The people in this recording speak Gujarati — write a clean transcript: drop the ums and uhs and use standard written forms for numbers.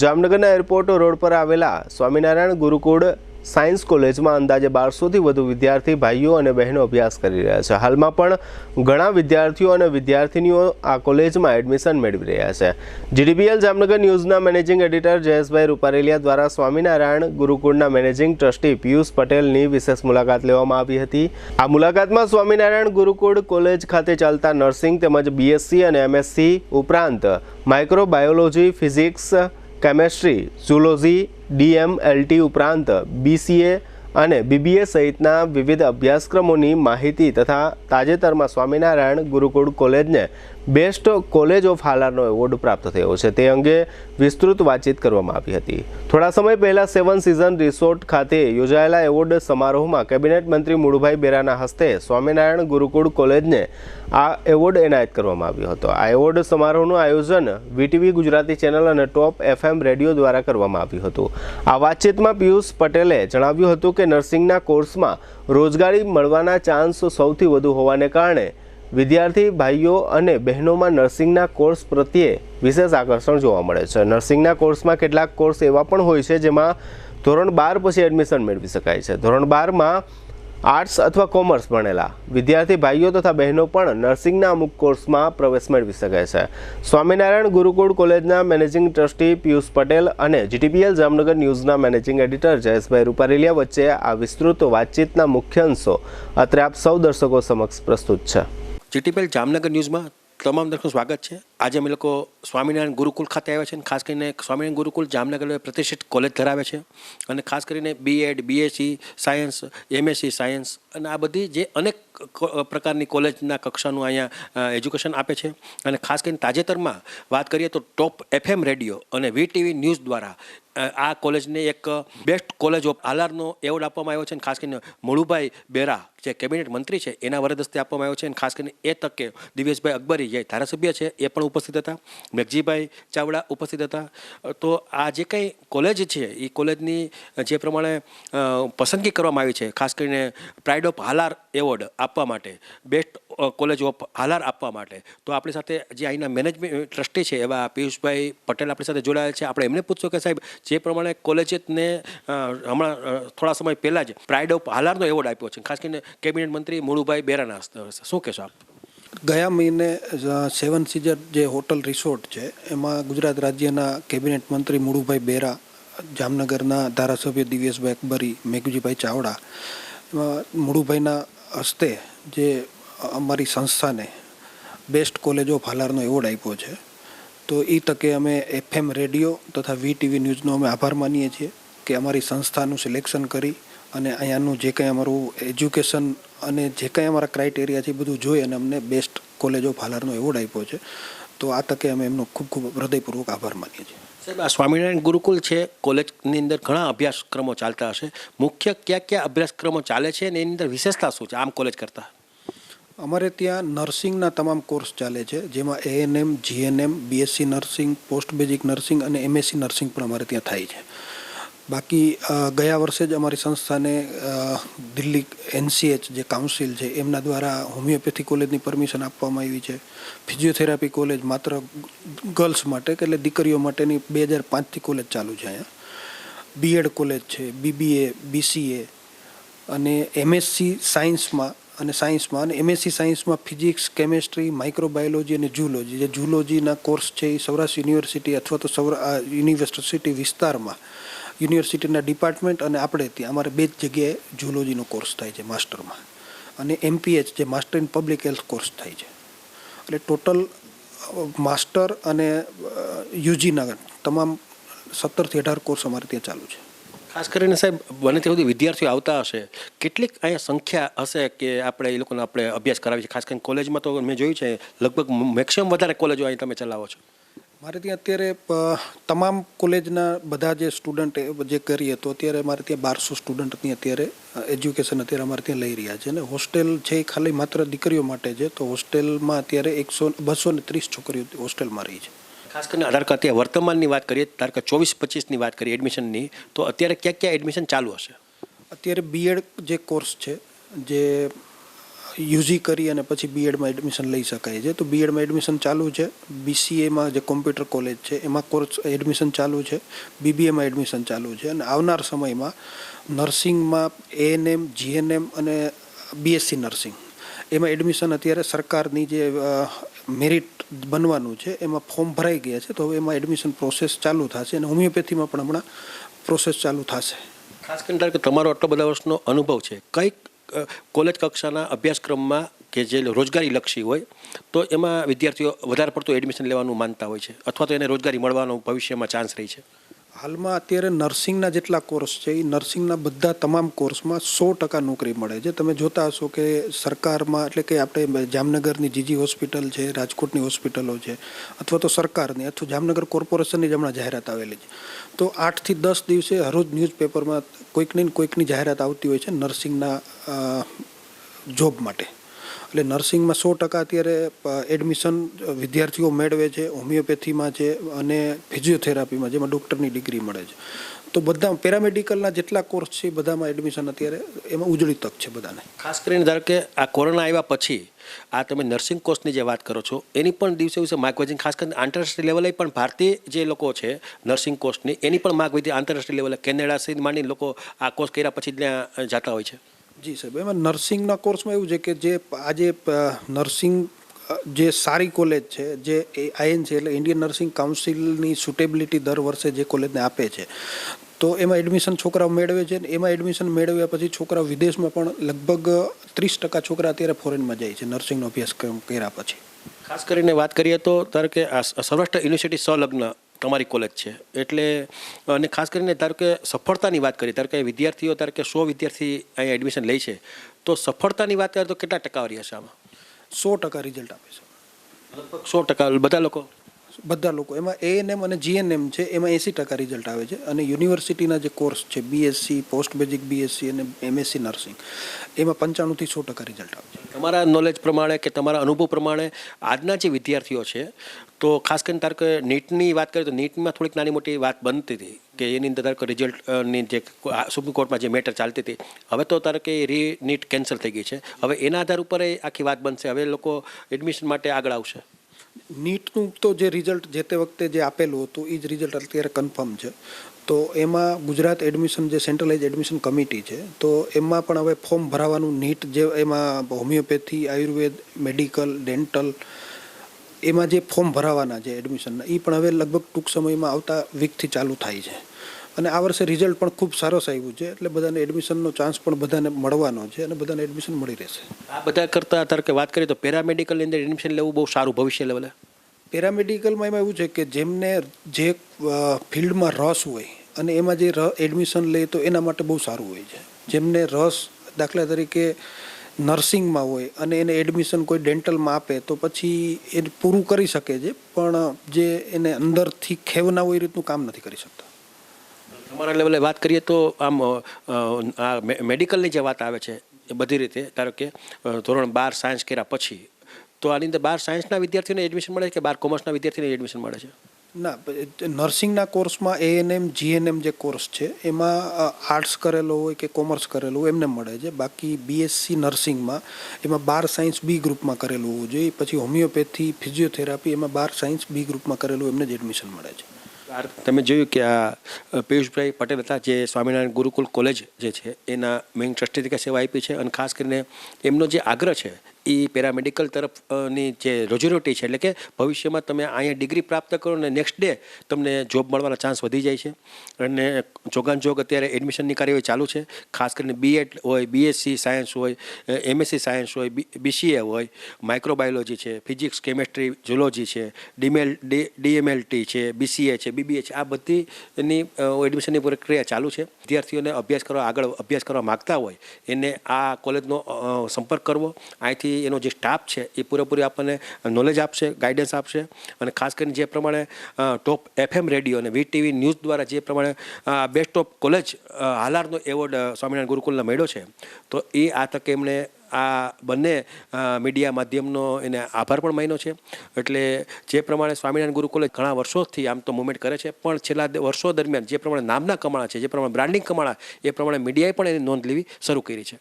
જામનગરના એરપોર્ટ રોડ પર આવેલા સ્વામિનારાયણ ગુરુકુળ સાયન્સ કોલેજમાં અંદાજે 1200થી વધુ વિદ્યાર્થી ભાઈઓ અને બહેનો અભ્યાસ કરી રહ્યા છે। હાલમાં પણ ઘણા વિદ્યાર્થીઓ અને વિદ્યાર્થીનીઓ આ કોલેજમાં એડમિશન મેળવી રહ્યા છે। જીડીપીએલ જામનગર ન્યૂઝના મેનેજિંગ એડિટર જયેશભાઈ રૂપારેલિયા દ્વારા સ્વામિનારાયણ ગુરુકુળના મેનેજિંગ ટ્રસ્ટી પિયુષ પટેલની વિશેષ મુલાકાત લેવામાં આવી હતી। આ મુલાકાતમાં સ્વામિનારાયણ ગુરુકુળ કોલેજ ખાતે ચાલતા નર્સિંગ તેમજ બીએસસી અને એમએસસી ઉપરાંત microbiology, physics, chemistry, zoology, DMLT ઉપરાંત બીસીએ અને બીબીએ સહિતના વિવિધ અભ્યાસક્રમોની માહિતી તથા તાજેતરમાં સ્વામિનારાયણ ગુરુકુળ કોલેજને બેસ્ટ કોલેજ ઓફ હાલારનો એવોર્ડ પ્રાપ્ત થયો છે તે અંગે વિસ્તૃત વાતચીત કરવામાં આવી હતી। થોડા સમય પહેલા 7 સીઝન રિસોર્ટ ખાતે યોજાયેલા એવોર્ડ સમારોહમાં કેબિનેટ મંત્રી મુળુભાઈ બેરાના હસ્તે સ્વામિનારાયણ ગુરુકુળ કોલેજને આ એવોર્ડ એનાયત કરવામાં આવ્યો હતો। આ એવોર્ડ સમારોહનું આયોજન વીટીવી ગુજરાતી ચેનલ અને ટોપ એફએમ રેડિયો દ્વારા કરવામાં આવ્યું હતું। આ વાતચીતમાં પિયુષ પટેલે જણાવ્યું હતું કે નર્સિંગના કોર્સમાં રોજગારી મળવાના ચાન્સ સૌથી વધુ હોવાને કારણે વિદ્યાર્થી ભાઈઓ અને બહેનોમાં નર્સિંગના કોર્સ પ્રત્યે વિશેષ આકર્ષણ જોવા મળે છે। નર્સિંગના કોર્સમાં કેટલાક કોર્સ એવા પણ હોય છે જેમાં ધોરણ 12 પછી એડમિશન મેળવી શકાય છે। ધોરણ 12માં આર્ટ્સ અથવા કોમર્સ ભણેલા વિદ્યાર્થી ભાઈઓ તથા બહેનો પણ નર્સિંગના અમુક કોર્સમાં પ્રવેશ મેળવી શકાય છે। સ્વામિનારાયણ ગુરુકુળ કોલેજના મેનેજિંગ ટ્રસ્ટી પિયુષ પટેલ અને જીટીપીએલ જામનગર ન્યૂઝના મેનેજિંગ એડિટર જયેશભાઈ રૂપારેલિયા વચ્ચે આ વિસ્તૃત વાતચીતના મુખ્ય અંશો અત્રે આપ સૌ દર્શકો સમક્ષ પ્રસ્તુત છે। જીટીપીએલ જામનગર ન્યૂઝમાં તમામ દર્શકોનું સ્વાગત છે। આજે અમે લોકો સ્વામિનારાયણ ગુરુકુળ ખાતે આવ્યા છે અને ખાસ કરીને સ્વામિનારાયણ ગુરુકુળ જામનગર પ્રતિષ્ઠિત કોલેજ ધરાવે છે અને ખાસ કરીને BEd, BSc science, MSc science અને આ બધી જે અનેક પ્રકારની કોલેજના કક્ષાનું અહીંયા એજ્યુકેશન આપે છે। અને ખાસ કરીને તાજેતરમાં વાત કરીએ તો ટોપ એફએમ રેડિયો અને વીટીવી ન્યૂઝ દ્વારા આ કોલેજને એક બેસ્ટ કોલેજ ઓફ હાલારનો એવોર્ડ આપવામાં આવ્યો છે અને ખાસ કરીને મુળુભાઈ બેરા જે કેબિનેટ મંત્રી છે એના વરદ હસ્તે આપવામાં આવ્યો છે અને ખાસ કરીને એ તકે દિવેશભાઈ અકબરી જે ધારાસભ્ય છે એ પણ ઉપસ્થિત હતા, મેઘજીભાઈ ચાવડા ઉપસ્થિત હતા। તો આ જે કંઈ કોલેજ છે એ કોલેજની જે પ્રમાણે પસંદગી કરવામાં આવી છે ખાસ કરીને પ્રાઇડ ઓફ હાલાર એવોર્ડ આપવા માટે, બેસ્ટ કોલેજ ઓફ હાલાર આપવા માટે, તો આપણી સાથે જે અહીંના મેનેજમેન્ટ ટ્રસ્ટી છે એવા પિયુષભાઈ પટેલ આપણી સાથે જોડાયેલ છે। આપણે એમને પૂછશું કે સાહેબ જે પ્રમાણે કોલેજને હમણાં થોડા સમય પહેલાં જ પ્રાઇડ ઓફ હાલારનો એવોર્ડ આપ્યો છે ખાસ કરીને કેબિનેટ મંત્રી મુળુભાઈ બેરાના હસ્તે, શું કહેશો આપ? ગયા મહિને 7 સીઝન જે હોટલ રિસોર્ટ છે એમાં ગુજરાત રાજ્યના કેબિનેટ મંત્રી મુળુભાઈ બેરા, જામનગરના ધારાસભ્ય દિવેશભાઈ અકબરી, મેઘજીભાઈ ચાવડા, મુળુભાઈના હસ્તે જે અમારી સંસ્થાને બેસ્ટ કોલેજ ઓફ હાલારનો એવોર્ડ આપ્યો છે। તો એ તકે અમે એફએમ રેડિયો તથા વીટીવી ન્યૂઝનો અમે આભાર માનીએ છીએ કે અમારી સંસ્થાનું સિલેક્શન કરી અને અહીંયાનું જે કંઈ અમારું એજ્યુકેશન અને જે કંઈ અમારા ક્રાઇટેરિયા છે એ બધું જોઈ અને અમને બેસ્ટ કોલેજ ઓફ હાલારનો એવોર્ડ આપ્યો છે। તો આ તકે અમે એમનો ખૂબ ખૂબ હૃદયપૂર્વક આભાર માનીએ છીએ। સાહેબ, આ સ્વામિનારાયણ ગુરુકુળ છે કોલેજની અંદર ઘણા અભ્યાસક્રમો ચાલતા હશે, મુખ્ય કયા કયા અભ્યાસક્રમો ચાલે છે અને એની અંદર વિશેષતા શું છે આમ કોલેજ કરતાં? અમારે ત્યાં નર્સિંગના તમામ કોર્સ ચાલે છે જેમાં ANM, GNM, BSc nursing, post basic nursing અને એમએસસી નર્સિંગ પણ અમારે ત્યાં થાય છે। બાકી ગયા વર્ષે જ અમારી સંસ્થાને દિલ્હી એનસીએચ જે કાઉન્સિલ છે એમના દ્વારા હોમિયોપેથી કોલેજની પરમિશન આપવામાં આવી છે। ફિઝિયોથેરાપી કોલેજ માત્ર ગર્લ્સ માટે એટલે દીકરીઓ માટેની 2005થી કોલેજ ચાલુ છે અહીંયા। બીએડ કોલેજ છે, બીબીએ, બીસીએ અને એમએસસી સાયન્સમાં અને એમએસસી સાયન્સમાં ફિઝિક્સ, કેમેસ્ટ્રી, માઇક્રોબાયોલોજી અને ઝૂલોજી, જે ઝૂલોજીના કોર્સ છે એ સૌરાષ્ટ્ર યુનિવર્સિટી અથવા તો યુનિવર્સિટી વિસ્તારમાં યુનિવર્સિટીના ડિપાર્ટમેન્ટ અને આપણે ત્યાં અમારે 2 જગ્યાએ ઝૂલોજીનો કોર્સ થાય છે માસ્ટરમાં, અને એમપીએચ જે master in public health course થાય છે। એટલે ટોટલ માસ્ટર અને યુજીના તમામ 17 થી 18 કોર્સ અમારે ત્યાં ચાલુ છે। ખાસ કરીને સાહેબ બને ત્યાં સુધી વિદ્યાર્થીઓ આવતા હશે, કેટલીક અહીંયા સંખ્યા હશે કે આપણે એ લોકોને આપણે અભ્યાસ કરાવીએ છીએ? ખાસ કરીને કોલેજમાં તો મેં જોયું છે લગભગ મેક્સિમમ વધારે કોલેજો અહીં તમે ચલાવો છો। મારે ત્યાં અત્યારે તમામ કોલેજના બધા જે સ્ટુડન્ટ જે કરીએ તો અત્યારે મારે ત્યાં 1200 સ્ટુડન્ટની અત્યારે એજ્યુકેશન અત્યારે અમારે ત્યાં લઈ રહ્યા છે અને હોસ્ટેલ છે એ ખાલી માત્ર દીકરીઓ માટે છે। તો હોસ્ટેલમાં અત્યારે 230 છોકરીઓ હોસ્ટેલમાં રહી છે। ખાસ કરીને અત્યારે વર્તમાનની વાત કરીએ, 24-25ની વાત કરીએ એડમિશનની, તો અત્યારે ક્યાં ક્યાં એડમિશન ચાલુ હશે? અત્યારે બીએડ જે કોર્સ છે જે યુજી કરી અને પછી બીએડમાં એડમિશન લઈ શકાય છે. તો બીએડમાં એડમિશન ચાલુ છે, બીસીએમાં જે કોમ્પ્યુટર કોલેજ છે એમાં કોર્સ એડમિશન ચાલુ છે, બીબીએમાં એડમિશન ચાલુ છે અને આવનાર સમયમાં નર્સિંગમાં એએનએમ, જીએનએમ અને બીએસસી નર્સિંગ એમાં એડમિશન અત્યારે સરકારની જે મેરિટ બનવાનું છે એમાં ફોર્મ ભરાઈ ગયા છે. તો હવે એમાં એડમિશન પ્રોસેસ ચાલુ થશે અને હોમિયોપેથીમાં પણ હમણાં પ્રોસેસ ચાલુ થશે. ખાસ કરીને ધારો કે તમારો આટલો બધા વર્ષનો અનુભવ છે, કઈક કોલેજ કક્ષાના અભ્યાસક્રમમાં કે જે રોજગારી લક્ષી હોય તો એમાં વિદ્યાર્થીઓ વધારે પડતું એડમિશન લેવાનું માનતા હોય છે અથવા તો એને રોજગારી મળવાનો ભવિષ્યમાં ચાન્સ રહી છે? હાલમાં અત્યારે નર્સિંગના જેટલા કોર્સ છે એ નર્સિંગના બધા તમામ કોર્સમાં 100% નોકરી મળે છે. તમે જોતા હશો કે સરકારમાં એટલે કે આપણે જામનગરની જીજી હોસ્પિટલ છે, રાજકોટની હોસ્પિટલો છે અથવા તો સરકારની અથવા જામનગર કોર્પોરેશનની જ હમણાં જાહેરાત આવેલી છે. તો 8 થી 10 દિવસે હરરોજ ન્યૂઝપેપરમાં કોઈકની જાહેરાત આવતી હોય છે નર્સિંગના જોબ માટે. એટલે નર્સિંગમાં 100% અત્યારે એડમિશન વિદ્યાર્થીઓ મેળવે છે. હોમિયોપેથીમાં છે અને ફિઝિયોથેરાપીમાં જેમાં ડૉક્ટરની ડિગ્રી મળે છે. તો બધા પેરામેડિકલના જેટલા કોર્સ છે એ બધામાં એડમિશન અત્યારે એમાં ઉજળી તક છે બધાને. ખાસ કરીને ધારો કે આ કોરોના આવ્યા પછી આ તમે નર્સિંગ કોર્સની જે વાત કરો છો એની પણ દિવસે દિવસે માગ વધી, ખાસ કરીને આંતરરાષ્ટ્રીય લેવલે પણ ભારતીય જે લોકો છે નર્સિંગ કોર્સની એની પણ માગ વધી. આંતરરાષ્ટ્રીય લેવલે કેનેડા સુધી માંડીને લોકો આ કોર્સ કર્યા પછી ત્યાં જતા હોય છે. જી સાહેબ, એમાં નર્સિંગના કોર્સમાં એવું છે કે જે આજે નર્સિંગ જે સારી કોલેજ છે જે આઈએનસી એટલે ઇન્ડિયન નર્સિંગ કાઉન્સિલની સુટેબિલિટી દર વર્ષે જે કોલેજને આપે છે તો એમાં એડમિશન છોકરાઓ મેળવે છે. એમાં એડમિશન મેળવ્યા પછી છોકરાઓ વિદેશમાં પણ લગભગ 30% છોકરા અત્યારે ફોરેનમાં જાય છે નર્સિંગનો અભ્યાસક્રમ કર્યા પછી. ખાસ કરીને વાત કરીએ તો ધારો કે આ સૌરાષ્ટ્ર યુનિવર્સિટી સંલગ્ન તમારી કોલેજ છે એટલે અને ખાસ કરીને ધારો કે સફળતાની વાત કરીએ, ધારો કે વિદ્યાર્થીઓ ધારો કે 100 વિદ્યાર્થી અહીંયા એડમિશન લે છે તો સફળતાની વાત કરીએ તો કેટલા ટકાવારી હશે આમાં? 100% રિઝલ્ટ આપે છે લગભગ 100%. બધા લોકો એમાં એએનએમ અને જીએનએમ છે એમાં 80% રિઝલ્ટ આવે છે અને યુનિવર્સિટીના જે કોર્સ છે બીએસસી, પોસ્ટ બેઝિક બીએસસી અને એમએસસી નર્સિંગ એમાં 95 થી 100% રિઝલ્ટ આવે છે. તમારા નોલેજ પ્રમાણે કે તમારા અનુભવ પ્રમાણે આજના જે વિદ્યાર્થીઓ છે તો ખાસ કરીને ધારો કે નીટની વાત કરીએ તો નીટમાં થોડીક નાની મોટી વાત બનતી હતી કે એની અંદર ધારો કે રિઝલ્ટની જે સુપ્રીમ કોર્ટમાં જે મેટર ચાલતી હતી, હવે તો ધારો કે નીટ કેન્સલ થઈ ગઈ છે. હવે એના આધાર ઉપર આખી વાત બનશે, હવે લોકો એડમિશન માટે આગળ આવશે. નીટનું તો જે રિઝલ્ટ જે તે વખતે જે આપેલું હતું એ જ રિઝલ્ટ અત્યારે કન્ફર્મ છે. તો એમાં ગુજરાત એડમિશન જે સેન્ટ્રલાઇઝ એડમિશન કમિટી છે તો એમાં પણ હવે ફોર્મ ભરાવાનું નીટ જે એમાં હોમિયોપેથી, આયુર્વેદ, મેડિકલ, ડેન્ટલ એમાં જે ફોર્મ ભરાવાના છે એડમિશનના એ પણ હવે લગભગ ટૂંક સમયમાં આવતા વીકથી ચાલુ થાય છે. અને આ વર્ષે રિઝલ્ટ પણ ખૂબ સરસ આવ્યું છે એટલે બધાને એડમિશનનો ચાન્સ પણ બધાને મળવાનો છે અને બધાને એડમિશન મળી રહેશે. આ બધા કરતાં ધારો કે વાત કરીએ તો પેરામેડિકલની અંદર એડમિશન લેવું બહુ સારું ભવિષ્ય લેવલે. પેરામેડિકલમાં એમાં એવું છે કે જેમને જે ફિલ્ડમાં રસ હોય અને એમાં જે એડમિશન લે તો એના માટે બહુ સારું હોય છે. જેમને રસ દાખલા તરીકે નર્સિંગમાં હોય અને એને એડમિશન કોઈ ડેન્ટલમાં આપે તો પછી એ પૂરું કરી શકે છે પણ જે એને અંદરથી ખેવ ના હોય એ રીતનું કામ નથી કરી શકતા. તમારા લેવલે વાત કરીએ તો આમ આ મેડિકલની જે વાત આવે છે એ બધી રીતે ધારો કે ધોરણ 12 સાયન્સ કર્યા પછી તો આની અંદર 12 સાયન્સના વિદ્યાર્થીઓને એડમિશન મળે છે કે 12 કોમર્સના વિદ્યાર્થીઓને એડમિશન મળે છે? ના, નર્સિંગના કોર્સમાં એએનએમ, જીએનએમ જે કોર્સ છે એમાં આર્ટ્સ કરેલો હોય કે કોમર્સ કરેલું હોય એમને મળે છે. બાકી બીએસસી નર્સિંગમાં એમાં 12 સાયન્સ બી ગ્રુપમાં કરેલું હોવું જોઈએ. પછી હોમિયોપેથી, ફિઝિયોથેરાપી એમાં 12 સાયન્સ બી ગ્રુપમાં કરેલું એમને જ એડમિશન મળે છે. તમે જોયું કે આ પિયુષભાઈ પટેલ હતા જે સ્વામિનારાયણ ગુરુકુલ કોલેજ જે છે એના મેઇન ટ્રસ્ટી તરીકે સેવા આપી છે અને ખાસ કરીને એમનો જે આગ્રહ છે એ પેરામેડિકલ તરફની જે રોજીરોટી છે એટલે કે ભવિષ્યમાં તમે અહીંયા ડિગ્રી પ્રાપ્ત કરો અને નેક્સ્ટ ડે તમને જોબ મળવાના ચાન્સ વધી જાય છે અને જોગાનજોગ અત્યારે એડમિશનની કાર્યવાહી ચાલુ છે. ખાસ કરીને બીએડ હોય, બીએસસી સાયન્સ હોય, એમએસસી સાયન્સ હોય, બીસીએ હોય, માઇક્રોબાયોલોજી છે, ફિઝિક્સ, કેમેસ્ટ્રી, ઝૂલોજી છે, ડીએમએલટી છે, બીસીએ છે, બીબીએ છે, આ બધીની એડમિશનની પ્રક્રિયા ચાલુ છે. વિદ્યાર્થીઓને આગળ અભ્યાસ કરવા માગતા હોય એને આ કોલેજનો સંપર્ક કરવો. અહીંથી એનો જે સ્ટાફ છે એ પૂરેપૂરી આપણને નોલેજ આપશે, ગાઈડન્સ આપશે અને ખાસ કરીને જે પ્રમાણે ટોપ FM રેડિયો અને વીટીવી ન્યૂઝ દ્વારા જે પ્રમાણે બેસ્ટ ઓફ કોલેજ હાલારનો એવોર્ડ સ્વામિનારાયણ ગુરુકુલને મળ્યો છે તો એ આ તકે એમણે આ બંને મીડિયા માધ્યમનો એને આભાર પણ માન્યો છે. એટલે જે પ્રમાણે સ્વામિનારાયણ ગુરુકુલે ઘણા વર્ષોથી આમ તો મુવમેન્ટ કરે છે પણ છેલ્લા વર્ષો દરમિયાન જે પ્રમાણે નામના કમાણા છે, જે પ્રમાણે બ્રાન્ડિંગ કમાણા એ પ્રમાણે મીડિયાએ પણ એની નોંધ લેવી શરૂ કરી છે.